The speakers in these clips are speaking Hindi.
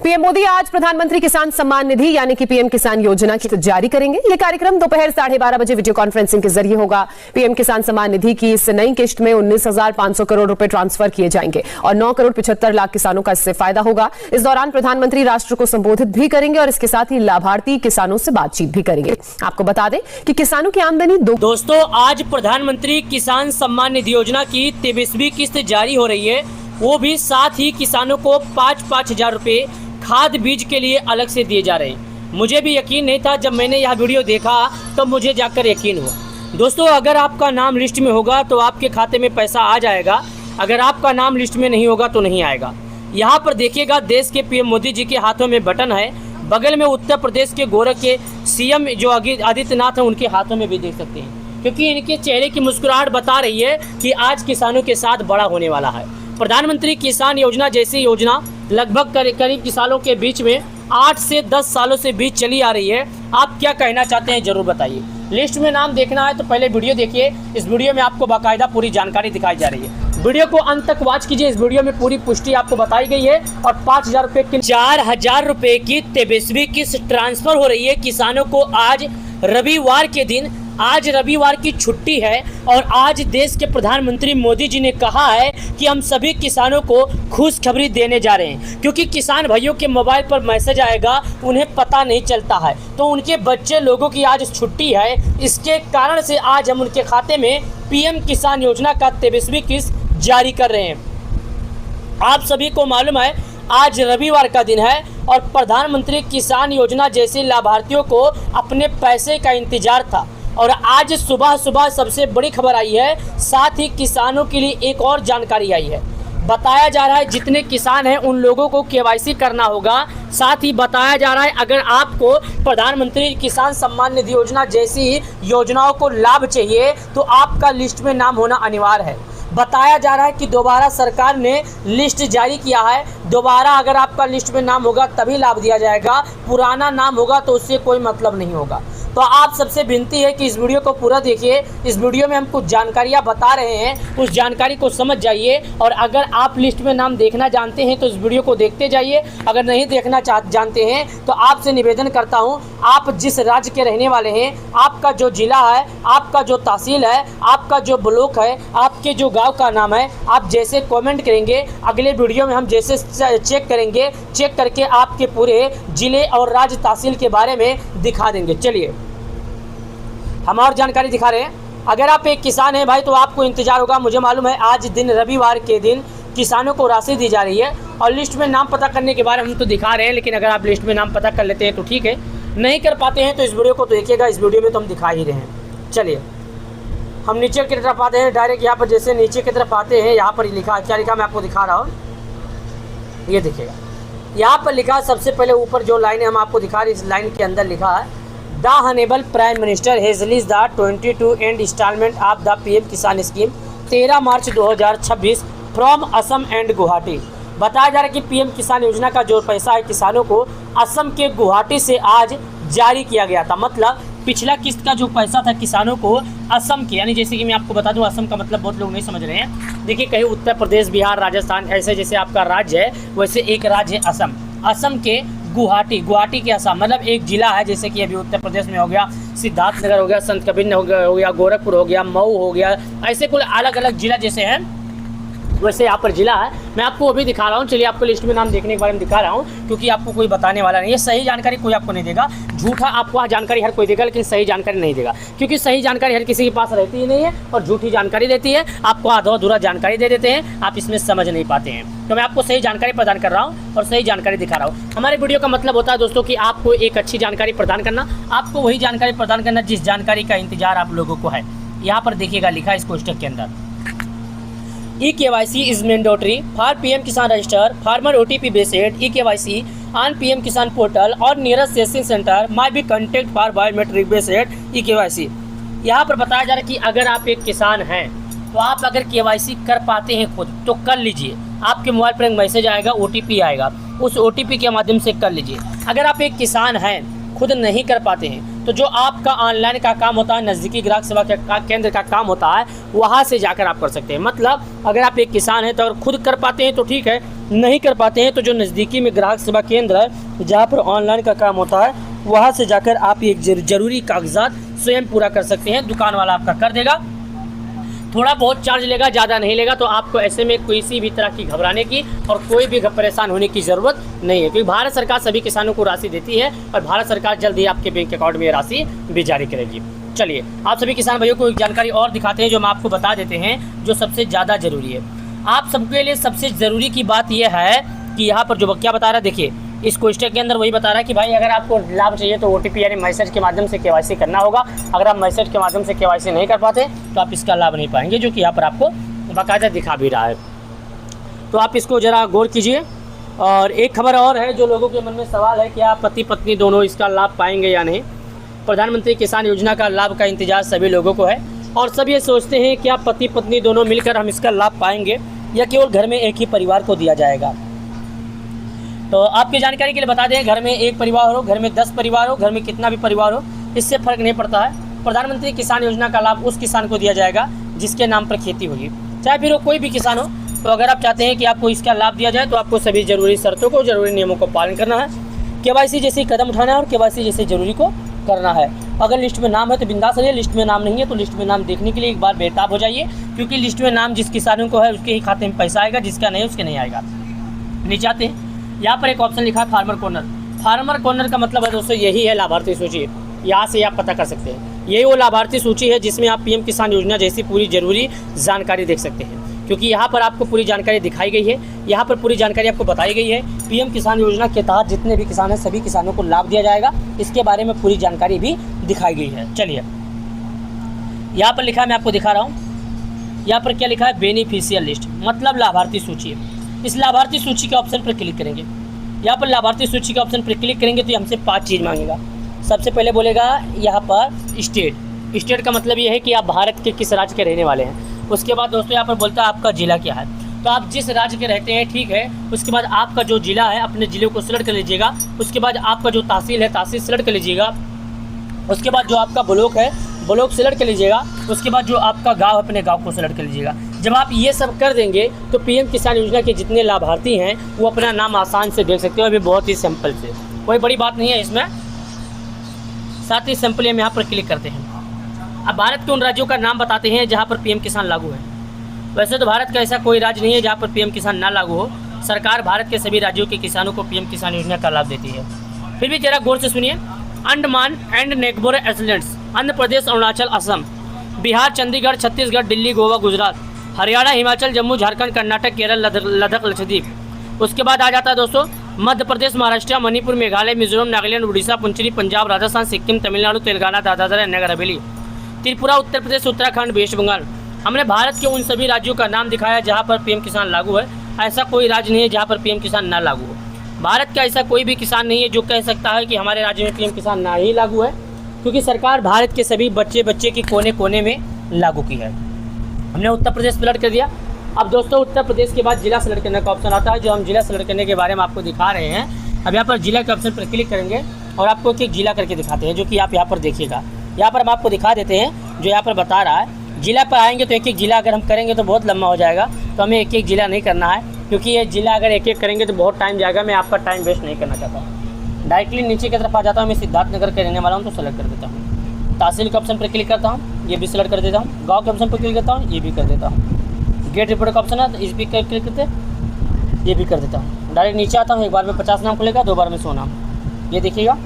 पीएम मोदी आज प्रधानमंत्री किसान सम्मान निधि यानी कि पीएम किसान योजना की जारी करेंगे। यह कार्यक्रम दोपहर 12:30 बजे वीडियो कॉन्फ्रेंसिंग के जरिए होगा। पीएम किसान सम्मान निधि की इस नई किश्त में 19,500 करोड़ रुपए ट्रांसफर किए जाएंगे और 9 करोड़ 75 लाख किसानों का इससे फायदा होगा। इस दौरान प्रधानमंत्री राष्ट्र को संबोधित भी करेंगे और इसके साथ ही लाभार्थी किसानों से बातचीत भी करेंगे। आपको बता दें कि किसानों की आमदनी दोस्तों आज प्रधानमंत्री किसान सम्मान निधि योजना की 23वीं किस्त जारी हो रही है, वो भी साथ ही किसानों को 5-5 हजार रुपए खाद बीज के लिए अलग से दिए जा रहे हैं। मुझे भी यकीन नहीं था, जब मैंने यह वीडियो देखा तो मुझे जाकर यकीन हुआ। दोस्तों अगर आपका नाम लिस्ट में होगा तो आपके खाते में पैसा आ जाएगा, अगर आपका नाम लिस्ट में नहीं होगा तो नहीं आएगा। यहाँ पर देखिएगा देश के पीएम मोदी जी के हाथों में बटन है, बगल में उत्तर प्रदेश के गोरख के सीएम जो आदित्यनाथ हैं उनके हाथों में भी देख सकते हैं, क्योंकि इनके चेहरे की मुस्कुराहट बता रही है कि आज किसानों के साथ बड़ा होने वाला है। प्रधानमंत्री किसान योजना जैसी योजना लगभग करीब किसानों के बीच में 8 से 10 सालों से बीच चली आ रही है। आप क्या कहना चाहते हैं जरूर बताइए। लिस्ट में नाम देखना है तो पहले वीडियो देखिए, इस वीडियो में आपको बाकायदा पूरी जानकारी दिखाई जा रही है। वीडियो को अंत तक वॉच कीजिए, इस वीडियो में पूरी पुष्टि आपको बताई गई है। और 5,000 रुपए की 4,000 रुपए की 23वीं किस्त ट्रांसफर हो रही है किसानों को। आज रविवार के दिन, आज रविवार की छुट्टी है और आज देश के प्रधानमंत्री मोदी जी ने कहा है कि हम सभी किसानों को खुशखबरी देने जा रहे हैं, क्योंकि किसान भाइयों के मोबाइल पर मैसेज आएगा उन्हें पता नहीं चलता है, तो उनके बच्चे लोगों की आज छुट्टी है। इसके कारण से आज हम उनके खाते में पीएम किसान योजना का 23वीं किस्त जारी कर रहे हैं। आप सभी को मालूम है आज रविवार का दिन है और प्रधानमंत्री किसान योजना जैसे लाभार्थियों को अपने पैसे का इंतजार था। और आज सुबह सुबह सबसे बड़ी खबर आई है, साथ ही किसानों के लिए एक और जानकारी आई है। बताया जा रहा है जितने किसान हैं उन लोगों को केवाईसी करना होगा। साथ ही बताया जा रहा है अगर आपको प्रधानमंत्री किसान सम्मान निधि योजना जैसी योजनाओं को लाभ चाहिए तो आपका लिस्ट में नाम होना अनिवार्य है। बताया जा रहा है कि दोबारा सरकार ने लिस्ट जारी किया है, दोबारा अगर आपका लिस्ट में नाम होगा तभी लाभ दिया जाएगा, पुराना नाम होगा तो उससे कोई मतलब नहीं होगा। तो आप सबसे विनती है कि इस वीडियो को पूरा देखिए। इस वीडियो में हम कुछ जानकारियां बता रहे हैं, उस जानकारी को समझ जाइए। और अगर आप लिस्ट में नाम देखना जानते हैं तो इस वीडियो को देखते जाइए, अगर नहीं देखना जानते हैं तो आपसे निवेदन करता हूं, आप जिस राज्य के रहने वाले हैं, आपका जो जिला है, आपका जो तहसील है, आपका जो ब्लॉक है, आपके जो गाँव का नाम है, आप जैसे कॉमेंट करेंगे अगले वीडियो में हम जैसे चेक करेंगे, चेक करके आपके पूरे जिले और राज्य तहसील के बारे में दिखा देंगे। चलिए हम और जानकारी दिखा रहे हैं। अगर आप एक किसान हैं भाई तो आपको इंतजार होगा। मुझे मालूम है आज दिन रविवार के दिन किसानों को राशि दी जा रही है और लिस्ट में नाम पता करने के बारे में हम तो दिखा रहे हैं, लेकिन अगर आप लिस्ट में नाम पता कर लेते हैं तो ठीक है, नहीं कर पाते हैं तो इस वीडियो को देखिएगा, इस वीडियो में तो हम दिखा ही रहे हैं। चलिए हम नीचे की तरफ आते हैं, डायरेक्ट यहाँ पर जैसे नीचे की तरफ आते हैं, यहाँ पर लिखा क्या लिखा मैं आपको दिखा रहा हूँ, ये देखिएगा। यहाँ पर लिखा सबसे पहले ऊपर जो लाइन है हम आपको दिखा रहे हैं, इस लाइन के अंदर लिखा है the honourable prime minister has released the 22 and instalment of the PM Kisan scheme 13 March 2026 from Assam and Guwahati. बताया जा रहा है कि पीएम किसान योजना का जो पैसा है किसानों को असम के गुवाहाटी से आज जारी किया गया था। मतलब पिछला किस्त का जो पैसा था किसानों को असम के, यानी जैसे कि मैं आपको बता दूं असम का मतलब बहुत लोग नहीं समझ रहे हैं। देखिए कहीं उत्तर प्रदेश, बिहार, राजस्थान ऐसे जैसे आपका राज्य है वैसे एक राज्य है असम। असम के गुवाहाटी, गुवाहाटी के असम मतलब एक जिला है, जैसे कि अभी उत्तर प्रदेश में हो गया सिद्धार्थनगर हो गया, संत कबीर हो गया, गोरखपुर हो गया, मऊ हो गया, ऐसे कुल अलग अलग जिला जैसे हैं वैसे यहाँ पर जिला है। मैं आपको अभी दिखा रहा हूँ, चलिए आपको लिस्ट में नाम देखने के बारे में दिखा रहा हूँ, क्योंकि आपको कोई बताने वाला नहीं है। सही जानकारी कोई आपको नहीं देगा, झूठा आपको जानकारी हर कोई देगा लेकिन सही जानकारी नहीं देगा, क्योंकि सही जानकारी हर किसी के पास रहती ही नहीं है और झूठी जानकारी देती है, आपको आधा अधूरा जानकारी दे देते हैं, आप इसमें समझ नहीं पाते हैं। तो मैं आपको सही जानकारी प्रदान कर रहा हूँ और सही जानकारी दिखा रहा हूँ। हमारे वीडियो का मतलब होता है दोस्तों कि आपको एक अच्छी जानकारी प्रदान करना, आपको वही जानकारी प्रदान करना जिस जानकारी का इंतजार आप लोगों को है। यहाँ पर देखिएगा लिखा है इस कोष्टक के अंदर, e-KYC is mandatory for PM Kisan register farmer OTP based e-KYC on PM Kisan portal or nearest CSC center might be contact for biometric based e-KYC। यहाँ पर बताया जा रहा है कि अगर आप एक किसान हैं तो आप अगर KYC कर पाते हैं खुद तो कर लीजिए। आपके मोबाइल पर एक मैसेज आएगा, OTP आएगा, उस OTP के माध्यम से कर लीजिए। अगर आप एक किसान हैं खुद नहीं कर पाते हैं तो जो आपका ऑनलाइन का काम होता है, नज़दीकी ग्राहक सेवा केंद्र का काम होता है, वहाँ से जाकर आप कर सकते हैं। मतलब अगर आप एक किसान हैं तो अगर खुद कर पाते हैं तो ठीक है, नहीं कर पाते हैं तो जो नज़दीकी में ग्राहक सेवा केंद्र है जहाँ पर ऑनलाइन का काम होता है, वहाँ से जाकर आप एक ज़रूरी कागजात स्वयं पूरा कर सकते हैं। दुकान वाला आपका कर देगा, थोड़ा बहुत चार्ज लेगा, ज़्यादा नहीं लेगा। तो आपको ऐसे में किसी भी तरह की घबराने की और कोई भी परेशान होने की ज़रूरत नहीं है, क्योंकि भारत सरकार सभी किसानों को राशि देती है और भारत सरकार जल्द ही आपके बैंक अकाउंट में राशि भी जारी करेगी। चलिए आप सभी किसान भाइयों को एक जानकारी और दिखाते हैं जो हम आपको बता देते हैं, जो सबसे ज़्यादा ज़रूरी है। आप सबके लिए सबसे ज़रूरी की बात यह है कि यहाँ पर जो क्या बता रहा है, देखिए इस क्वेश्चन के अंदर वही बता रहा है कि भाई अगर आपको लाभ चाहिए तो OTP यानी मैसेज के माध्यम से KYC करना होगा। अगर आप मैसेज के माध्यम से KYC नहीं कर पाते तो आप इसका लाभ नहीं पाएंगे, जो कि यहाँ पर आपको बाकायदा दिखा भी रहा है। तो आप इसको ज़रा गौर कीजिए। और एक खबर और है जो लोगों के मन में सवाल है कि आप पति पत्नी दोनों इसका लाभ पाएंगे या नहीं। प्रधानमंत्री किसान योजना का लाभ का इंतजार सभी लोगों को है और सब ये सोचते हैं कि आप पति पत्नी दोनों मिलकर हम इसका लाभ पाएंगे या केवल घर में एक ही परिवार को दिया जाएगा। तो आपकी जानकारी के लिए बता दें, घर में एक परिवार हो, घर में 10 परिवार हो, घर में कितना भी परिवार हो, इससे फ़र्क नहीं पड़ता है। प्रधानमंत्री किसान योजना का लाभ उस किसान को दिया जाएगा जिसके नाम पर खेती होगी, चाहे फिर वो कोई भी किसान हो। तो अगर आप चाहते हैं कि आपको इसका लाभ दिया जाए तो आपको सभी ज़रूरी शर्तों को, ज़रूरी नियमों को पालन करना है। KYC जैसे कदम उठाना है और KYC जैसे ज़रूरी को करना है। अगर लिस्ट में नाम है तो बिंदास रहिए, लिस्ट में नाम नहीं है तो लिस्ट में नाम देखने के लिए एक बार बेताब हो जाइए, क्योंकि लिस्ट में नाम जिस किसानों को है उसके ही खाते में पैसा आएगा, जिसका नहीं उसके नहीं आएगा। नीचे आते हैं, यहाँ पर एक ऑप्शन लिखा है फार्मर कॉर्नर। फार्मर कॉर्नर का मतलब है दोस्तों यही है लाभार्थी सूची। यहाँ से आप पता कर सकते हैं, यही वो लाभार्थी सूची है जिसमें आप PM किसान योजना जैसी पूरी ज़रूरी जानकारी देख सकते हैं, क्योंकि यहाँ पर आपको पूरी जानकारी दिखाई गई है। यहाँ पर पूरी जानकारी आपको बताई गई है। PM किसान योजना के तहत जितने भी किसान हैं सभी किसानों को लाभ दिया जाएगा, इसके बारे में पूरी जानकारी भी दिखाई गई है। चलिए यहाँ पर लिखा है, मैं आपको दिखा रहा हूँ। यहाँ पर क्या लिखा है, बेनिफिशियल लिस्ट, मतलब लाभार्थी सूची। इस लाभार्थी सूची के ऑप्शन पर क्लिक करेंगे। यहाँ पर लाभार्थी सूची के ऑप्शन पर क्लिक करेंगे तो हमसे 5 चीज़ मांगेगा। सबसे पहले बोलेगा यहाँ पर स्टेट का मतलब ये है कि आप भारत के किस राज्य के रहने वाले हैं। उसके बाद दोस्तों यहाँ पर बोलता है आपका ज़िला क्या है, तो आप जिस राज्य के रहते हैं, ठीक है। उसके बाद आपका जो ज़िला है अपने ज़िले को सिलेक्ट कर लीजिएगा। उसके बाद आपका जो तहसील है तहसील सिलेक्ट कर लीजिएगा। उसके बाद जो आपका ब्लॉक है ब्लॉक सिलेक्ट कर लीजिएगा। उसके बाद जो आपका गांव है अपने गांव को सिलेक्ट कर लीजिएगा। जब आप ये सब कर देंगे तो PM किसान योजना के जितने लाभार्थी हैं वो अपना नाम आसान से देख सकते हो। अभी बहुत ही सिंपल से, कोई बड़ी बात नहीं है इसमें। साथ ही सिंपली हम यहाँ पर क्लिक करते हैं। अब भारत के उन राज्यों का नाम बताते हैं जहाँ पर PM किसान लागू है। वैसे तो भारत का ऐसा कोई राज्य नहीं है जहाँ पर PM किसान ना लागू हो। सरकार भारत के सभी राज्यों के किसानों को PM किसान योजना का लाभ देती है। फिर भी जरा गौर से सुनिए। Andaman and Nicobar islands, Andhra Pradesh, Arunachal, Assam, Bihar, Chandigarh, Chhattisgarh, Delhi, Goa, Gujarat, Haryana, Himachal, Jammu, Jharkhand, Karnataka, Kerala, Ladakh, Lakshadweep. उसके बाद आ जाता है दोस्तों मध्य प्रदेश, महाराष्ट्र, मणिपुर, मेघालय, मिजोरम, नागालैंड, उड़ीसा, पुंचेरी, पंजाब, राजस्थान, सिक्किम, तमिलनाडु, तेलंगाना, दादरा नगर हवेली, त्रिपुरा, उत्तर प्रदेश, उत्तराखंड, वेस्ट बंगाल। हमने भारत के उन सभी राज्यों का नाम दिखाया जहाँ पर PM किसान लागू है। ऐसा कोई राज्य नहीं है जहाँ पर PM किसान ना लागू हो। भारत का ऐसा कोई भी किसान नहीं है जो कह सकता है कि हमारे राज्य में PM किसान ना ही लागू है, क्योंकि सरकार भारत के सभी बच्चे के कोने कोने में लागू की है। हमने उत्तर प्रदेश सेलेक्ट कर दिया। अब दोस्तों उत्तर प्रदेश के बाद जिला सेलेक्ट करने का ऑप्शन आता है, जो हम जिला सेलेक्ट करने के बारे में आपको दिखा रहे हैं। अब यहाँ पर जिला के ऑप्शन पर क्लिक करेंगे और आपको एक जिला करके दिखाते हैं, जो कि आप यहाँ पर देखिएगा। यहाँ पर हम आपको दिखा देते हैं जो यहाँ पर बता रहा है। जिला पर आएंगे तो एक जिला अगर हम करेंगे तो बहुत लंबा हो जाएगा, तो हमें एक जिला नहीं करना है, क्योंकि ये जिला अगर एक करेंगे तो बहुत टाइम जाएगा। मैं आपका टाइम वेस्ट नहीं करना चाहता हूँ। डायरेक्टली नीचे की तरफ आ जाता हूँ। मैं सिद्धार्थनगर के रहने वाला हूँ तो सेलेक्ट कर देता हूँ। तहसील के ऑप्शन पर क्लिक करता हूँ, ये भी सेलेक्ट कर देता हूँ। गाँव के ऑप्शन पर क्लिक करता हूँ, ये भी कर देता हूँ। गेट रिपोर्ट का ऑप्शन है तो इस भी क्लिक करते ये भी कर देता हूँ। डायरेक्ट नीचे आता हूँ, एक बार में 50 नाम खुलेगा, 2 बार में 100 नाम। ये देखिएगा।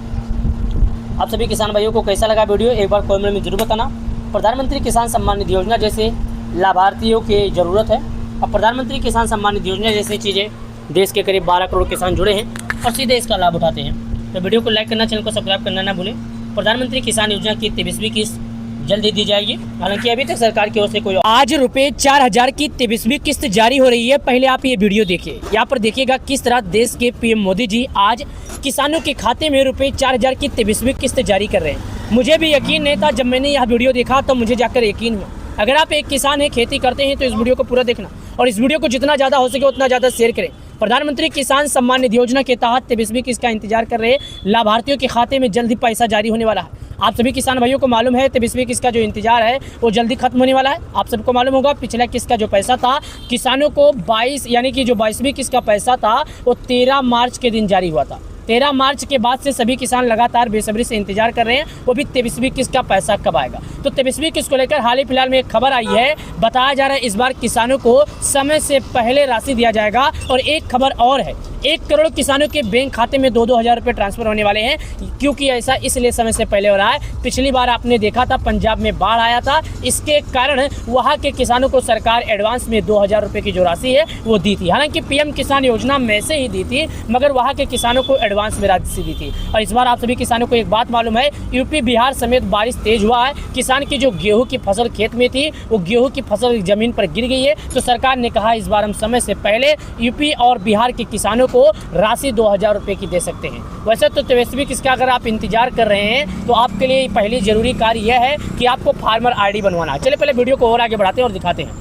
आप सभी किसान भाइयों को कैसा लगा वीडियो एक बार कमेंट में जरूर बताना। प्रधानमंत्री किसान सम्मान निधि योजना जैसे लाभार्थियों की ज़रूरत है। अब प्रधानमंत्री किसान सम्मान निधि योजना जैसी चीज़ें देश के करीब 12 करोड़ किसान जुड़े हैं और सीधे इसका लाभ उठाते हैं। तो वीडियो को लाइक करना, चैनल को सब्सक्राइब करना ना भूलें। प्रधानमंत्री किसान योजना की 23वीं किस्त जल्दी दी जाएगी। हालांकि अभी तक सरकार की ओर से कोई आज रुपए 4000 की 23वीं किस्त जारी हो रही है। पहले आप ये वीडियो देखिए। यहाँ पर देखिएगा किस तरह देश के PM मोदी जी आज किसानों के खाते में रुपए 4000 की 23वीं किस्त जारी कर रहे हैं। मुझे भी यकीन नहीं था, जब मैंने यह वीडियो देखा तो मुझे जाकर यकीन हुआ। अगर आप एक किसान हैं, खेती करते हैं, तो इस वीडियो को पूरा देखना और इस वीडियो को जितना ज़्यादा हो सके उतना ज़्यादा शेयर करें, प्रधानमंत्री किसान सम्मान निधि योजना के तहत 23वीं किस्त का इंतजार कर रहे लाभार्थियों के खाते में जल्द ही पैसा जारी होने वाला है। आप सभी किसान भाइयों को मालूम है 23वीं किस्त का जो इंतजार है वो जल्दी खत्म होने वाला है। आप सबको मालूम होगा पिछला किस्त का जो पैसा था किसानों को 22 यानी कि जो 22वीं किस्त का पैसा था वो 13 मार्च के दिन जारी हुआ था। 13 मार्च के बाद से सभी किसान लगातार बेसब्री से इंतजार कर रहे हैं वो भी 23वीं किस्त का पैसा कब आएगा। तो 23वीं किस्त को लेकर हाल ही फिलहाल में एक खबर आई है, बताया जा रहा है इस बार किसानों को समय से पहले राशि दिया जाएगा। और एक खबर और है, 1 करोड़ किसानों के बैंक खाते में 2-2 हज़ार रुपये ट्रांसफर होने वाले हैं। क्योंकि ऐसा इसलिए समय से पहले हो रहा है, पिछली बार आपने देखा था पंजाब में बाढ़ आया था, इसके कारण वहाँ के किसानों को सरकार एडवांस में 2,000 रुपये की जो राशि है वो दी थी। हालांकि पीएम किसान योजना में से ही दी थी मगर वहाँ के किसानों को एडवांस में राशि दी थी। और इस बार आप सभी किसानों को एक बात मालूम है, यूपी बिहार समेत बारिश तेज हुआ है, किसान की जो गेहूँ की फसल खेत में थी वो गेहूँ की फसल जमीन पर गिर गई है। तो सरकार ने कहा इस बार हम समय से पहले यूपी और बिहार के किसानों को राशि 2,000 रुपये की दे सकते हैं। वैसे तो 23वीं किस्त का अगर आप इंतजार कर रहे हैं तो आपके लिए पहली जरूरी कार्य यह है कि आपको फार्मर आईडी बनवाना है। चलिए पहले वीडियो को और आगे बढ़ाते हैं और दिखाते हैं।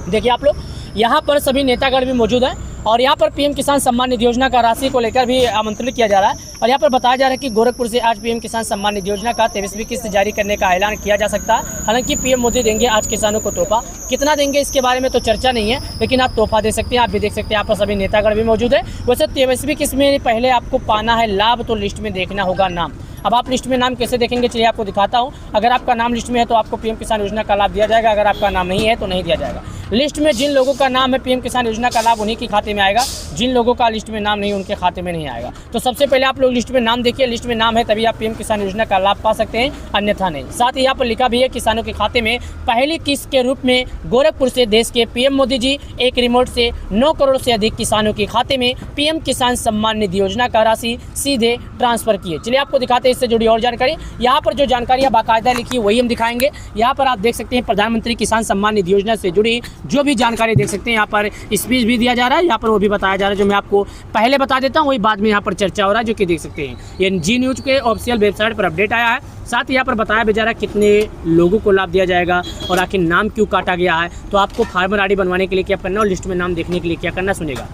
देखिए आप लोग यहाँ पर सभी नेतागण भी मौजूद हैं और यहाँ पर पीएम किसान सम्मान निधि योजना का राशि को लेकर भी आमंत्रित किया जा रहा है। और यहाँ पर बताया जा रहा है कि गोरखपुर से आज पीएम किसान सम्मान निधि योजना का 23वीं किस्त जारी करने का ऐलान किया जा सकता है। हालांकि पीएम मोदी देंगे आज किसानों को तोहफा, कितना देंगे इसके बारे में तो चर्चा नहीं है, लेकिन आप तोहफा दे सकते हैं। आप भी देख सकते हैं यहाँ पर सभी नेतागण भी मौजूद है। वैसे 23वीं किस्त में पहले आपको पाना है लाभ, तो लिस्ट में देखना होगा नाम। अब आप लिस्ट में नाम कैसे देखेंगे चलिए आपको दिखाता हूँ। अगर आपका नाम लिस्ट में है तो आपको पीएम किसान योजना का लाभ दिया जाएगा, अगर आपका नाम नहीं है तो नहीं दिया जाएगा। लिस्ट में जिन लोगों का नाम है पीएम किसान योजना का लाभ उन्हीं के खाते में आएगा, जिन लोगों का लिस्ट में नाम नहीं उनके खाते में नहीं आएगा। तो सबसे पहले आप लोग लिस्ट में नाम देखिए, लिस्ट में नाम है तभी आप पीएम किसान योजना का लाभ पा सकते हैं, अन्यथा नहीं। साथ ही यहाँ पर लिखा भी है किसानों के खाते में पहली किस्त के रूप में गोरखपुर से देश के पीएम मोदी जी एक रिमोट से 9 करोड़ से अधिक किसानों के खाते में पीएम किसान सम्मान निधि योजना का राशि सीधे ट्रांसफर किए। चलिए आपको दिखाते हैं इससे जुड़ी और जानकारी। यहाँ पर जो जानकारियाँ बाकायदा लिखी है वही हम दिखाएंगे। यहाँ पर आप देख सकते हैं प्रधानमंत्री किसान सम्मान निधि योजना से जुड़ी जो भी जानकारी देख सकते हैं। यहाँ पर स्पीच भी दिया जा रहा है, यहाँ पर वो भी बताया जा रहा है जो मैं आपको पहले बता देता हूँ, वही बाद में यहाँ पर चर्चा हो रहा है जो कि देख सकते हैं। ये जी न्यूज़ के ऑफिशियल वेबसाइट पर अपडेट आया है। साथ ही यहाँ पर बताया भी जा रहा है कितने लोगों को लाभ दिया जाएगा और आखिर नाम क्यों काटा गया है। तो आपको फार्मर आईडी बनवाने के लिए क्या करना और लिस्ट में नाम देखने के लिए क्या करना सुनेगा।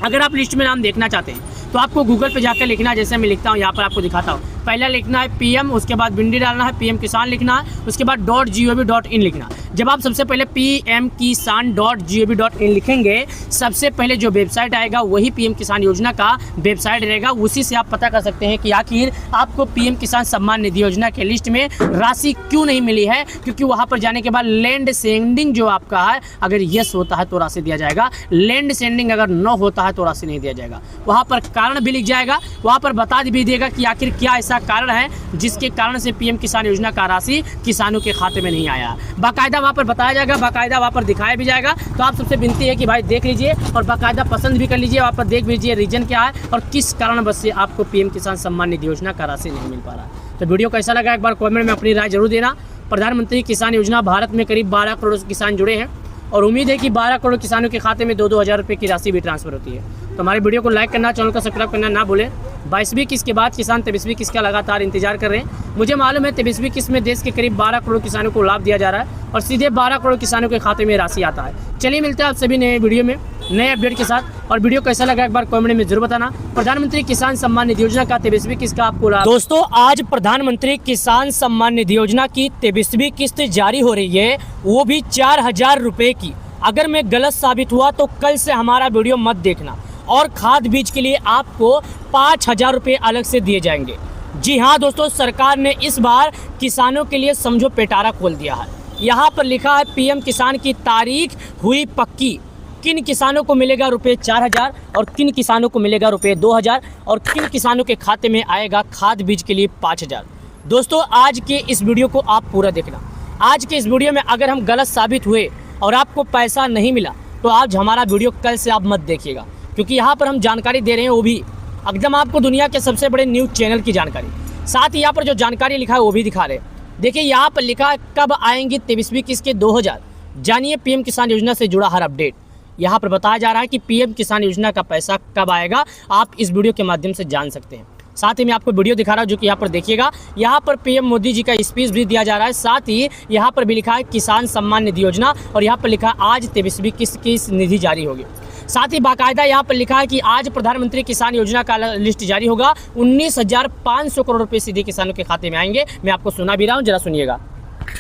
अगर आप लिस्ट में नाम देखना चाहते हैं तो आपको गूगल पे जाकर लिखना है, जैसे मैं लिखता हूँ यहाँ पर आपको दिखाता हूँ। पहला लिखना है पीएम, उसके बाद बिंदी डालना है, पीएम किसान लिखना है, उसके बाद .gov.in लिखना है। जब आप सबसे पहले pmkisan.gov.in लिखेंगे सबसे पहले जो वेबसाइट आएगा वही पीएम किसान योजना का वेबसाइट रहेगा। उसी से आप पता कर सकते हैं कि आखिर आपको पीएम किसान सम्मान निधि योजना के लिस्ट में राशि क्यों नहीं मिली है। क्योंकि वहाँ पर जाने के बाद लैंड सेंडिंग जो आपका है अगर यस होता है तो राशि दिया जाएगा, लैंड सेंडिंग अगर नो होता है तो राशि नहीं दिया जाएगा। वहाँ पर कारण भी लिख जाएगा, वहाँ पर बता भी देगा कि आखिर क्या ऐसा कारण है जिसके कारण से पीएम किसान योजना का राशि किसानों के खाते में नहीं आया। बाकायदा वहाँ पर बताया जाएगा, बाकायदा वहाँ पर दिखाया भी जाएगा। तो आप सबसे विनती है कि भाई देख लीजिए और बाकायदा पसंद भी कर लीजिए, वहाँ पर देख लीजिए रीजन क्या है और किस कारणवश से आपको पीएम किसान सम्मान निधि योजना का राशि नहीं मिल पा रहा। तो वीडियो कैसा लगा एक बार कमेंट में अपनी राय जरूर देना। प्रधानमंत्री किसान योजना भारत में करीब 12 करोड़ किसान जुड़े हैं और उम्मीद है कि 12 करोड़ किसानों के खाते में 2-2 हज़ार रुपये की राशि भी ट्रांसफर होती है। तो हमारे वीडियो को लाइक करना, चैनल को सब्सक्राइब करना ना भूलें। 22वीं किस्त के बाद किसान 23वीं किस्त का लगातार इंतजार कर रहे हैं। मुझे मालूम है 23वीं किस्त में देश के करीब 12 करोड़ किसानों को लाभ दिया जा रहा है और सीधे 12 करोड़ किसानों के खाते में राशि आता है। चलिए मिलते हैं आप सभी नए वीडियो में नए अपडेट के साथ। और वीडियो कैसा लगा एक बार कमेंट में जरूर बताना। प्रधानमंत्री किसान सम्मान निधि योजना का 23वीं किस्त का आपको लाभ। दोस्तों आज प्रधानमंत्री किसान सम्मान निधि योजना की 23वीं किस्त जारी हो रही है, वो भी 4,000 रुपये की। अगर मैं गलत साबित हुआ तो कल से हमारा वीडियो मत देखना। और खाद बीज के लिए आपको 5,000 रुपये अलग से दिए जाएंगे। जी हाँ दोस्तों, सरकार ने इस बार किसानों के लिए समझो पेटारा खोल दिया है। यहाँ पर लिखा है पीएम किसान की तारीख हुई पक्की, किन किसानों को मिलेगा रुपये 4,000 और किन किसानों को मिलेगा रुपये 2,000 और किन किसानों के खाते में आएगा खाद बीज के लिए 5,000। दोस्तों आज के इस वीडियो को आप पूरा देखना। आज के इस वीडियो में अगर हम गलत साबित हुए और आपको पैसा नहीं मिला तो आज हमारा वीडियो कल से आप मत देखिएगा, क्योंकि यहाँ पर हम जानकारी दे रहे हैं वो भी एकदम आपको दुनिया के सबसे बड़े न्यूज़ चैनल की जानकारी। साथ ही यहाँ पर जो जानकारी लिखा है वो भी दिखा रहे हैं। देखिए यहाँ पर लिखा है कब आएंगी 23वीं किस्त के 2,000। जानिए पीएम किसान योजना से जुड़ा हर अपडेट। यहाँ पर बताया जा रहा है कि पीएम किसान योजना का पैसा कब आएगा, आप इस वीडियो के माध्यम से जान सकते हैं। साथ ही मैं आपको वीडियो दिखा रहा हूँ जो कि यहाँ पर देखिएगा। यहाँ पर पीएम मोदी जी का स्पीच भी दिया जा रहा है। साथ ही यहाँ पर भी लिखा है किसान सम्मान निधि योजना और यहाँ पर लिखा है आज 23वीं किस्त की निधि जारी होगी। साथ ही बाकायदा यहाँ पर लिखा है कि आज प्रधानमंत्री किसान योजना का लिस्ट जारी होगा। 19,500 करोड़ रुपए सीधे किसानों के खाते में आएंगे। मैं आपको सुना भी रहा हूँ, जरा सुनिएगा।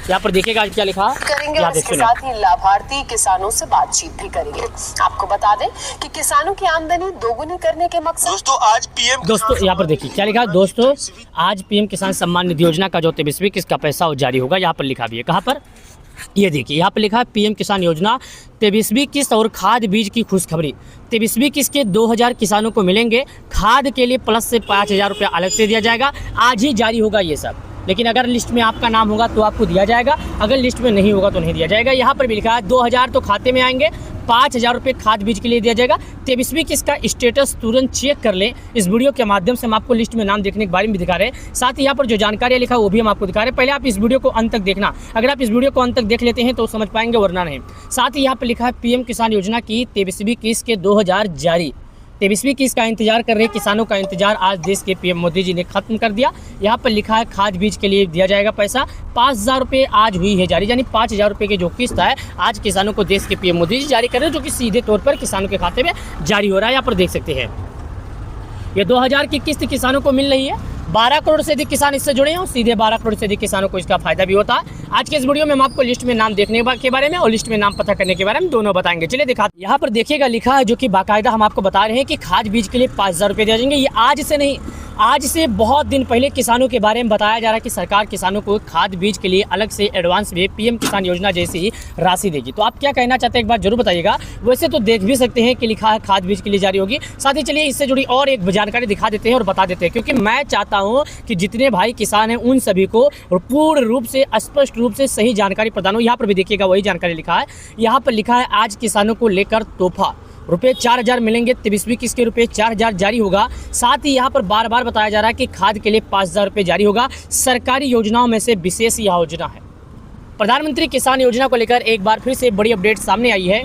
यहाँ पर देखिएगा क्या लिखा करेंगे और इसके साथ ही लाभार्थी किसानों से बातचीत भी करेंगे। आपको बता दें कि किसानों की आमदनी दोगुनी करने के मकसद दोस्तों यहाँ पर देखिए क्या लिखा। दोस्तों आज पीएम किसान सम्मान निधि योजना का जो 23वीं किस्त का पैसा वो जारी होगा। यहाँ पर लिखा भी है, कहाँ पर, ये देखिए यहाँ पर लिखा है पीएम किसान योजना 23वीं किस्त और खाद बीज की खुशखबरी। 23वीं किस्त के 2000 किसानों को मिलेंगे। खाद के लिए प्लस से 5000 रुपया अलग से दिया जाएगा। आज ही जारी होगा ये सब, लेकिन अगर लिस्ट में आपका नाम होगा तो आपको दिया जाएगा, अगर लिस्ट में नहीं होगा तो नहीं दिया जाएगा। यहाँ पर भी लिखा है 2000 तो खाते में आएंगे, 5000 रुपये खाद बीज के लिए दिया जाएगा। 23वीं किस्त का स्टेटस तुरंत चेक कर लें। इस वीडियो के माध्यम से हम आपको लिस्ट में नाम देखने के बारे में दिखा रहे हैं। साथ ही यहाँ पर जो जानकारी लिखा है वो भी हम आपको दिखा रहे हैं। पहले आप इस वीडियो को अंत तक देखना, अगर आप इस वीडियो को अंत तक देख लेते हैं तो समझ पाएंगे, वरना नहीं। साथ ही यहाँ पर लिखा है पीएम किसान योजना की 23वीं किस्त के 2000 जारी। 23वीं किस्त का इंतजार कर रहे किसानों का इंतजार आज देश के पीएम मोदी जी ने खत्म कर दिया। यहाँ पर लिखा है खाद बीज के लिए दिया जाएगा पैसा। 5000 रुपये आज हुई है जारी, यानी 5000 रुपये की जो किस्त है आज किसानों को देश के पीएम मोदी जी जारी कर रहे हैं, जो कि सीधे तौर पर किसानों के खाते में जारी हो रहा है। यहाँ पर देख सकते हैं ये 2000 की किस्त किसानों को मिल रही है। 12 करोड़ से अधिक किसान इससे जुड़े हैं और सीधे 12 करोड़ से अधिक किसानों को इसका फायदा भी होता है। आज के इस वीडियो में हम आपको लिस्ट में नाम देखने के बारे में और लिस्ट में नाम पता करने के बारे में दोनों बताएंगे। चलिए दिखा, यहाँ पर देखिएगा लिखा है जो कि बाकायदा हम आपको बता रहे हैं कि खाद बीज के लिए 5000 रुपये दिए जाएंगे। ये आज से नहीं, आज से बहुत दिन पहले किसानों के बारे में बताया जा रहा है कि सरकार किसानों को खाद बीज के लिए अलग से एडवांस में पीएम किसान योजना जैसी राशि देगी। तो आप क्या कहना चाहते हैं एक बार जरूर बताइएगा। वैसे तो देख भी सकते हैं कि लिखा है खाद बीज के लिए जारी होगी। साथ ही चलिए इससे जुड़ी और एक जानकारी दिखा देते हैं और बता देते हैं, क्योंकि मैं चाहता हूँ कि जितने भाई किसान हैं उन सभी को पूर्ण रूप से स्पष्ट रूप से सही जानकारी प्रदान हो। यहाँ पर भी देखिएगा वही जानकारी लिखा है। यहाँ पर लिखा है आज किसानों को लेकर तोहफा रुपये 4000 मिलेंगे। 23वीं किस्त के रुपये 4000 जारी होगा। साथ ही यहाँ पर बार बार बताया जा रहा है कि खाद के लिए 5000 रुपये जारी होगा। सरकारी योजनाओं में से विशेष यह योजना है। प्रधानमंत्री किसान योजना को लेकर एक बार फिर से बड़ी अपडेट सामने आई है।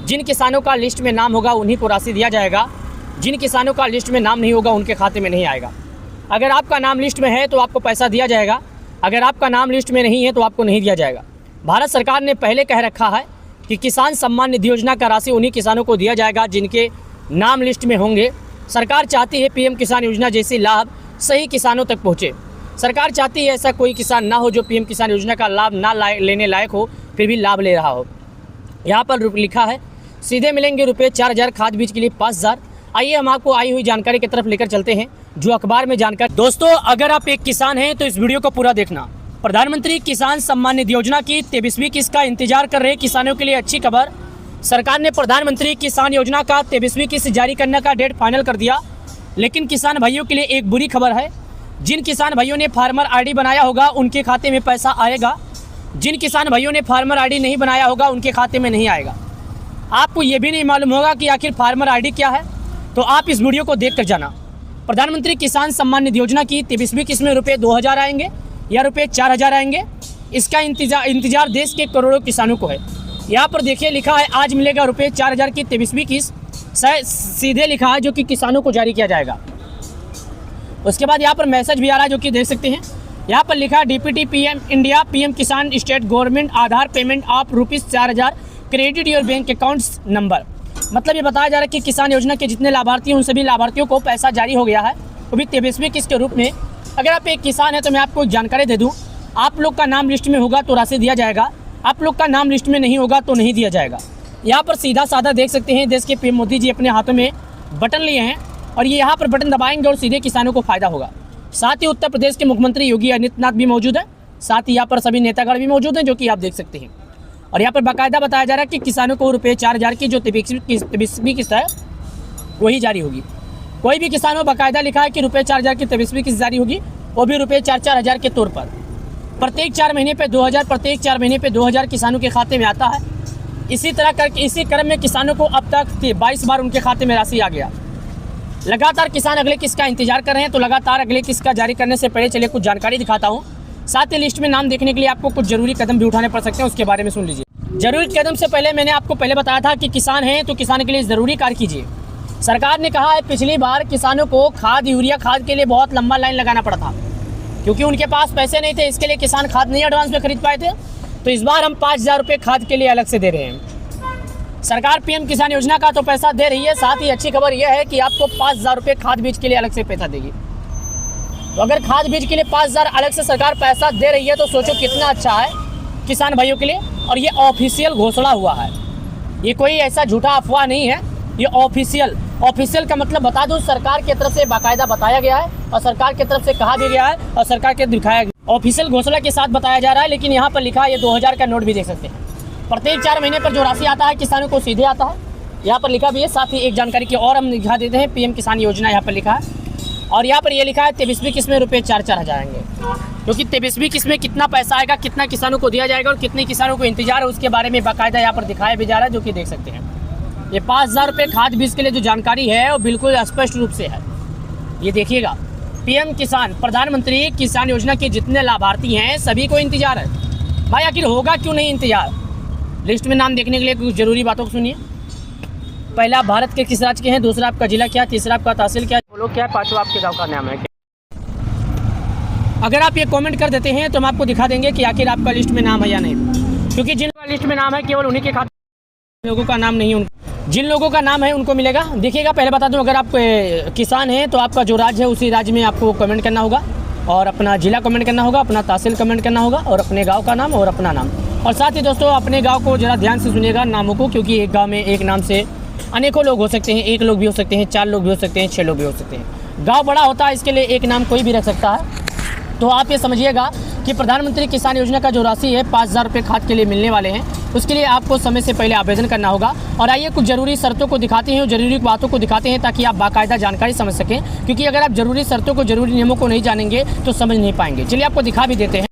जिन किसानों का लिस्ट में नाम होगा उन्हीं को राशि दिया जाएगा। जिन किसानों का लिस्ट में नाम नहीं होगा उनके खाते में नहीं आएगा। अगर आपका नाम लिस्ट में है तो आपको पैसा दिया जाएगा, अगर आपका नाम लिस्ट में नहीं है तो आपको नहीं दिया जाएगा। भारत सरकार ने पहले कह रखा है कि किसान सम्मान निधि योजना का राशि उन्हीं किसानों को दिया जाएगा जिनके नाम लिस्ट में होंगे। सरकार चाहती है पीएम किसान योजना जैसी लाभ सही किसानों तक पहुंचे। सरकार चाहती है ऐसा कोई किसान ना हो जो पीएम किसान योजना का लाभ ना लेने लायक हो फिर भी लाभ ले रहा हो। यहाँ पर लिखा है सीधे मिलेंगे रुपये 4000, खाद बीज के लिए 5000। आइए हम आपको आई हुई जानकारी की तरफ लेकर चलते हैं जो अखबार में जानकारी। दोस्तों अगर आप एक किसान हैं तो इस वीडियो को पूरा देखना। प्रधानमंत्री किसान सम्मान निधि योजना की 23वीं किस्त का इंतजार कर रहे किसानों के लिए अच्छी खबर। सरकार ने प्रधानमंत्री किसान योजना का 23वीं किस्त जारी करने का डेट फाइनल कर दिया। लेकिन किसान भाइयों के लिए एक बुरी खबर है। जिन किसान भाइयों ने फार्मर आईडी बनाया होगा उनके खाते में पैसा आएगा। जिन किसान भाइयों ने फार्मर आईडी नहीं बनाया होगा उनके खाते में नहीं आएगा। आपको ये भी नहीं मालूम होगा कि आखिर फार्मर आईडी क्या है, तो आप इस वीडियो को देख कर जाना। प्रधानमंत्री किसान सम्मान निधि योजना की 23वीं किस्त में रुपये 2000 आएंगे या रुपये 4000 आएंगे, इसका इंतजार देश के करोड़ों किसानों को है। यहाँ पर देखिए लिखा है आज मिलेगा रुपये 4000 की 23वीं किस्त, सीधे लिखा है जो कि किसानों को जारी किया जाएगा। उसके बाद यहाँ पर मैसेज भी आ रहा है जो कि देख सकते हैं। यहाँ पर लिखा है डीपीटी पीएम इंडिया पीएम किसान state government Aadhaar payment of ₹4000 credit your bank accounts number. मतलब ये बताया जा रहा है कि किसान योजना के जितने लाभार्थी हैं उन सभी लाभार्थियों को पैसा जारी हो गया है, वो भी 23वीं किस्त के रूप में। अगर आप एक किसान हैं तो मैं आपको जानकारी दे दूं, आप लोग का नाम लिस्ट में होगा तो राशि दिया जाएगा, आप लोग का नाम लिस्ट में नहीं होगा तो नहीं दिया जाएगा। यहाँ पर सीधा साधा देख सकते हैं देश के पीएम मोदी जी अपने हाथों में बटन लिए हैं और ये यहाँ पर बटन दबाएंगे और सीधे किसानों को फायदा होगा। साथ ही उत्तर प्रदेश के मुख्यमंत्री योगी आदित्यनाथ भी मौजूद है। साथ ही यहाँ पर सभी नेतागण भी मौजूद हैं जो कि आप देख सकते हैं। और यहाँ पर बाकायदा बताया जा रहा है कि किसानों को रुपये 4000 की जो 23वीं किस्त है वही जारी होगी। कोई भी किसान हो बाकायदा लिखा है कि रुपये 4000 की 23वीं किस्त जारी होगी, वो भी रुपये 4-4 हज़ार के तौर पर। प्रत्येक 4 महीने पे 2000, प्रत्येक 4 महीने पे 2000 किसानों के खाते में आता है। इसी तरह करके इसी क्रम में किसानों को अब तक 22 बार उनके खाते में राशि आ गया। लगातार किसान अगले किस्त का इंतजार कर रहे हैं, तो लगातार अगले किस्त का जारी करने से पहले चलिए कुछ जानकारी दिखाता हूँ। साथ ही लिस्ट में नाम देखने के लिए आपको कुछ जरूरी कदम भी उठाने पड़ सकते हैं, उसके बारे में सुन लीजिए। जरूरी कदम से पहले मैंने आपको पहले बताया था कि किसान हैं तो किसान के लिए ज़रूरी कार्य कीजिए। सरकार ने कहा है पिछली बार किसानों को खाद यूरिया खाद के लिए बहुत लंबा लाइन लगाना पड़ा था क्योंकि उनके पास पैसे नहीं थे, इसके लिए किसान खाद नहीं एडवांस में खरीद पाए थे। तो इस बार हम 5000 रुपये खाद के लिए अलग से दे रहे हैं। सरकार पीएम किसान योजना का तो पैसा दे रही है, साथ ही अच्छी खबर यह है कि आपको 5,000 रुपये खाद बीज के लिए अलग से पैसा देगी। तो अगर खाद बीज के लिए 5,000 अलग से सरकार पैसा दे रही है तो सोचो कितना अच्छा है किसान भाइयों के लिए। और ये ऑफिशियल घोषणा हुआ है, ये कोई ऐसा झूठा अफवाह नहीं है, ये ऑफिशियल का मतलब बता दूं, सरकार की तरफ से बाकायदा बताया गया है और सरकार की तरफ से कहा भी गया है और सरकार के दिखाया गया, ऑफिशियल घोषणा के साथ बताया जा रहा है। लेकिन यहाँ पर लिखा है, ये 2000 का नोट भी देख सकते हैं। प्रत्येक 4 महीने पर जो राशि आता है किसानों को सीधे आता है, यहाँ पर लिखा भी है। साथ ही एक जानकारी की और हम दिखा देते हैं, पीएम किसान योजना यहाँ पर लिखा है और यहाँ पर ये लिखा है 23वीं किस्त में रुपये 4-4 हज़ार आएंगे। क्योंकि 23वीं किस्त में कितना पैसा आएगा, कितना किसानों को दिया जाएगा और कितने किसानों को इंतजार है, उसके बारे में बाकायदा यहाँ पर दिखाया भी जा रहा है, जो कि देख सकते हैं। ये 5,000 रुपये खाद बीज के लिए जो जानकारी है वो बिल्कुल स्पष्ट रूप से है। ये देखिएगा, पीएम किसान, प्रधानमंत्री किसान योजना के जितने लाभार्थी हैं सभी को इंतजार है। भाई आखिर होगा क्यों नहीं इंतजार? लिस्ट में नाम देखने के लिए कुछ जरूरी बातों को सुनिए। पहला, आप भारत के किस राज्य के हैं, दूसरा आपका जिला क्या, तीसरा आपका तहसील क्या, बोलो क्या, पांचवा आपके गांव का नाम है। अगर आप ये कमेंट कर देते हैं तो हम आपको दिखा देंगे कि आखिर आपका लिस्ट में नाम है या नहीं। क्योंकि जिन लोगों का लिस्ट में नाम है केवल उन्हीं के खाते, लोगों का नाम नहीं, जिन लोगों का नाम है उनको मिलेगा। देखिएगा, पहले बता दूं, अगर आप किसान हैं तो आपका जो राज्य है उसी राज्य में आपको कमेंट करना होगा और अपना जिला कमेंट करना होगा, अपना तहसील कमेंट करना होगा और अपने गाँव का नाम और अपना नाम। और साथ ही दोस्तों, अपने गाँव को ज़रा ध्यान से सुनिएगा नामों को, क्योंकि एक गाँव में एक नाम से अनेकों लोग हो सकते हैं। 1 लोग भी हो सकते हैं, 4 लोग भी हो सकते हैं, 6 लोग भी हो सकते हैं। गांव बड़ा होता है, इसके लिए एक नाम कोई भी रख सकता है। तो आप ये समझिएगा कि प्रधानमंत्री किसान योजना का जो राशि है 5,000 रुपये खाद के लिए मिलने वाले हैं, उसके लिए आपको समय से पहले आवेदन करना होगा। और आइए कुछ जरूरी शर्तों को दिखाते हैं और जरूरी बातों को दिखाते हैं ताकि आप बाकायदा जानकारी समझ सकें। क्योंकि अगर आप जरूरी शर्तों को, जरूरी नियमों को नहीं जानेंगे तो समझ नहीं पाएंगे। चलिए आपको दिखा भी देते हैं।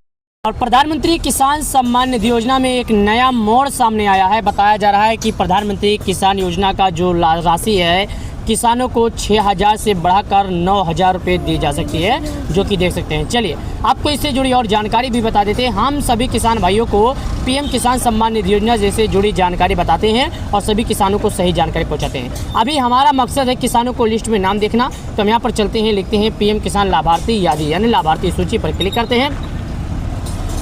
और प्रधानमंत्री किसान सम्मान निधि योजना में एक नया मोड़ सामने आया है। बताया जा रहा है कि प्रधानमंत्री किसान योजना का जो राशि है किसानों को 6,000 से बढ़ाकर 9,000 रुपये दी जा सकती है, जो कि देख सकते हैं। चलिए आपको इससे जुड़ी और जानकारी भी बता देते हैं। हम सभी किसान भाइयों को पीएम किसान सम्मान निधि योजना जैसे जुड़ी जानकारी बताते हैं और सभी किसानों को सही जानकारी पहुंचाते हैं। अभी हमारा मकसद है किसानों को लिस्ट में नाम देखना, तो हम यहाँ पर चलते हैं, लिखते हैं पीएम किसान लाभार्थी यादी, यानी लाभार्थी सूची पर क्लिक करते हैं।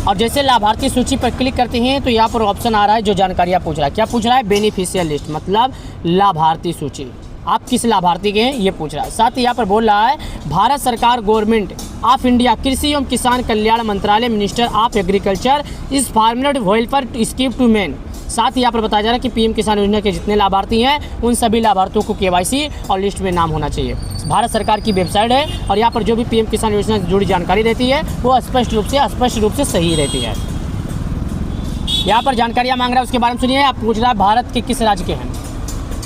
और जैसे लाभार्थी सूची पर क्लिक करते हैं तो यहाँ पर ऑप्शन आ रहा है, जो जानकारी आप पूछ रहा है। क्या पूछ रहा है? बेनिफिशियल लिस्ट, मतलब लाभार्थी सूची। आप किस लाभार्थी के हैं ये पूछ रहा है। साथ ही यहाँ पर बोल रहा है भारत सरकार गवर्नमेंट ऑफ इंडिया कृषि एवं किसान कल्याण मंत्रालय, मिनिस्टर ऑफ एग्रीकल्चर इस farmer welfare scheme to men. साथ ही यहाँ पर बताया जा रहा है कि पीएम किसान योजना के जितने लाभार्थी हैं उन सभी लाभार्थियों को केवाईसी और लिस्ट में नाम होना चाहिए। भारत सरकार की वेबसाइट है और यहाँ पर जो भी पीएम किसान योजना से जुड़ी जानकारी रहती है वो स्पष्ट रूप से सही रहती है। यहाँ पर जानकारियाँ मांग रहा है, उसके बारे में सुनिए। आप पूछ रहा है भारत के किस राज्य के हैं,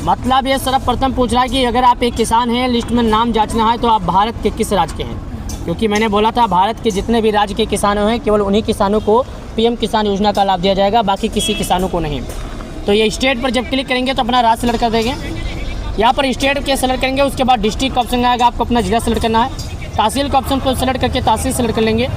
मतलब ये सर्वप्रथम पूछ रहा है कि अगर आप एक किसान हैं, लिस्ट में नाम जांचना है तो आप भारत के किस राज्य के हैं। क्योंकि मैंने बोला था भारत के जितने भी राज्य के किसान हैं केवल उन्हीं किसानों को पीएम किसान योजना का लाभ दिया जाएगा, बाकी किसी किसानों को नहीं। तो ये स्टेट पर जब क्लिक करेंगे तो अपना राज्य सेलेक्ट कर देंगे। यहाँ पर स्टेट के सेलेक्ट करेंगे, उसके बाद डिस्ट्रिक्ट का ऑप्शन आएगा, आपको अपना जिला सेलेक्ट करना है। तहसील के ऑप्शन पर सेलेक्ट करके तहसील सेलेक्ट कर लेंगे।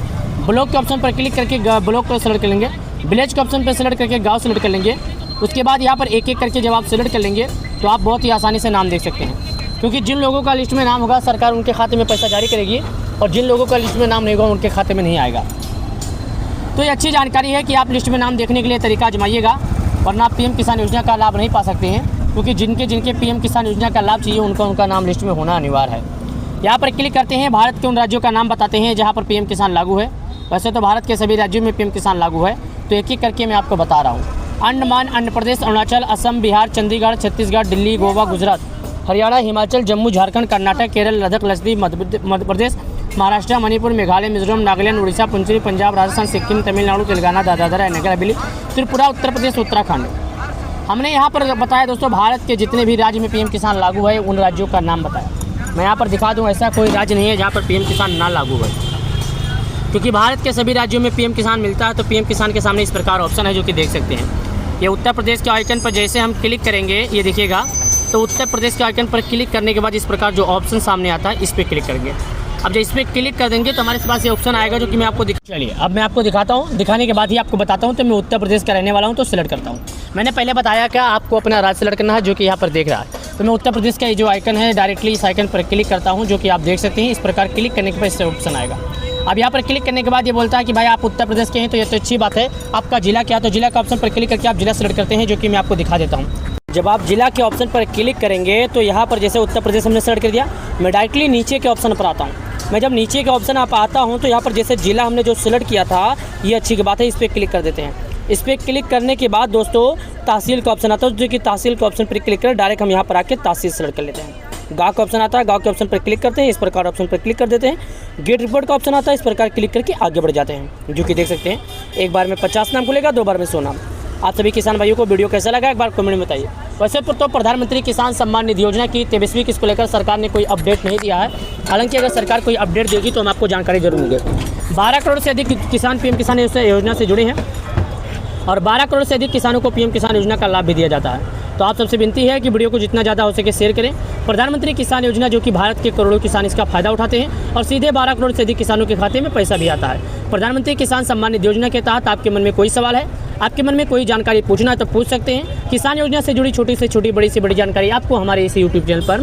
ब्लॉक के ऑप्शन पर क्लिक करके ब्लॉक पर सेलेक्ट कर लेंगे। विलेज के ऑप्शन पर सेलेक्ट करके गाँव सेलेक्ट कर लेंगे। उसके बाद यहाँ पर एक एक करके जब आप सेलेक्ट कर लेंगे तो आप बहुत ही आसानी से नाम देख सकते हैं। क्योंकि जिन लोगों का लिस्ट में नाम होगा सरकार उनके खाते में पैसा जारी करेगी और जिन लोगों का लिस्ट में नाम नहीं होगा उनके खाते में नहीं आएगा। तो ये अच्छी जानकारी है कि आप लिस्ट में नाम देखने के लिए तरीका आजमाइएगा, वरना आप पीएम किसान योजना का लाभ नहीं पा सकते हैं। क्योंकि जिनके पीएम किसान योजना का लाभ चाहिए उनका नाम लिस्ट में होना अनिवार्य है। यहाँ पर क्लिक करते हैं, भारत के उन राज्यों का नाम बताते हैं जहाँ पर पीएम किसान लागू है। वैसे तो भारत के सभी राज्यों में पीएम किसान लागू है, तो एक एक करके मैं आपको बता रहा हूँ। अंडमान, आंध्र प्रदेश, अरुणाचल, असम, बिहार, चंडीगढ़, छत्तीसगढ़, दिल्ली, गोवा, गुजरात, हरियाणा, हिमाचल, जम्मू, झारखंड, कर्नाटक, केरल, लद्दाख, लक्षद्वीप, मध्य प्रदेश, महाराष्ट्र, मणिपुर, मेघालय, मिजोरम, नागालैंड, उड़ीसा, पुंचेरी, पंजाब, राजस्थान, सिक्किम, तमिलनाडु, तेलंगाना, दादरा नगर हवेली, त्रिपुरा, उत्तर प्रदेश, उत्तराखंड। हमने यहाँ पर बताया दोस्तों भारत के जितने भी राज्य में पीएम किसान लागू है उन राज्यों का नाम बताया। मैं यहाँ पर दिखा दूँ, ऐसा कोई राज्य नहीं है जहाँ पर पीएम किसान ना लागू है। क्योंकि भारत के सभी राज्यों में पीएम किसान मिलता है। तो पीएम किसान के सामने इस प्रकार ऑप्शन है जो कि देख सकते हैं। ये उत्तर प्रदेश के आइकन पर जैसे हम क्लिक करेंगे, ये देखिएगा, तो उत्तर प्रदेश के आइकन पर क्लिक करने के बाद इस प्रकार जो ऑप्शन सामने आता है इस पर क्लिक करेंगे। अब जब इस पर क्लिक कर देंगे तो हमारे पास ये ऑप्शन आएगा जो कि मैं आपको चलिए अब मैं आपको दिखाता हूँ। दिखाने के बाद ही आपको बताता हूँ। तो मैं उत्तर प्रदेश का रहने वाला हूँ तो सिलेक्ट करता हूँ। मैंने पहले बताया क्या आपको अपना राज्य सेलेक्ट करना है, जो कि यहाँ पर देख रहा है। तो मैं उत्तर प्रदेश का ये जो आइकन है डायरेक्टली इस आइकन पर क्लिक करता हूँ, जो कि आप देख सकते हैं। इस प्रकार क्लिक करने के बाद इससे ऑप्शन आएगा। अब यहाँ पर क्लिक करने के बाद ये बोलता है कि भाई आप उत्तर प्रदेश के हैं, तो ये तो अच्छी बात है। आपका जिला क्या, तो जिला का ऑप्शन पर क्लिक करके आप जिला सेलेक्ट करते हैं, जो कि मैं आपको दिखा देता हूँ। जब आप जिला के ऑप्शन पर क्लिक करेंगे तो यहाँ पर जैसे उत्तर प्रदेश हमने सेलेक्ट कर दिया, मैं डायरेक्टली नीचे के ऑप्शन पर आता हूँ। मैं जब नीचे के ऑप्शन आप आता हूँ तो यहाँ पर जैसे जिला हमने जो सिलेक्ट किया था, ये अच्छी की बात है, इस पर क्लिक कर देते हैं। इस पर क्लिक करने के बाद दोस्तों तहसील का ऑप्शन आता है, जो कि तहसील के ऑप्शन पर क्लिक कर डायरेक्ट हम यहाँ पर आके तहसील सेलेक्ट कर लेते हैं। गाँव का ऑप्शन आता है, गाँव के ऑप्शन पर क्लिक करते हैं, इस प्रकार ऑप्शन पर क्लिक कर देते हैं। गेट रिपोर्ट का ऑप्शन आता है, इस प्रकार क्लिक करके आगे बढ़ जाते हैं, जो कि देख सकते हैं एक बार में 50 नाम खुलेगा, 2 बार में 100 नाम। आप सभी किसान भाइयों को वीडियो कैसा लगा एक बार कमेंट में बताइए। वैसे तो प्रधानमंत्री किसान सम्मान निधि योजना की 23वीं किस्त को लेकर सरकार ने कोई अपडेट नहीं दिया है। हालांकि अगर सरकार कोई अपडेट देगी तो हम आपको जानकारी जरूर मिलेगी। 12 करोड़ से अधिक किसान पीएम किसान योजना से जुड़े हैं और 12 करोड़ से अधिक किसानों को पीएम किसान योजना का लाभ भी दिया जाता है। तो आप सबसे विनती है कि वीडियो को जितना ज़्यादा हो सके शेयर करें। प्रधानमंत्री किसान योजना, जो कि भारत के करोड़ों किसान इसका फायदा उठाते हैं और सीधे 12 करोड़ से अधिक किसानों के खाते में पैसा भी आता है। प्रधानमंत्री किसान सम्मान निधि योजना के तहत आपके मन में कोई सवाल है, आपके मन में कोई जानकारी पूछना है तो पूछ सकते हैं। किसान योजना से जुड़ी छोटी से छोटी, बड़ी से बड़ी जानकारी आपको हमारे इस यूट्यूब चैनल पर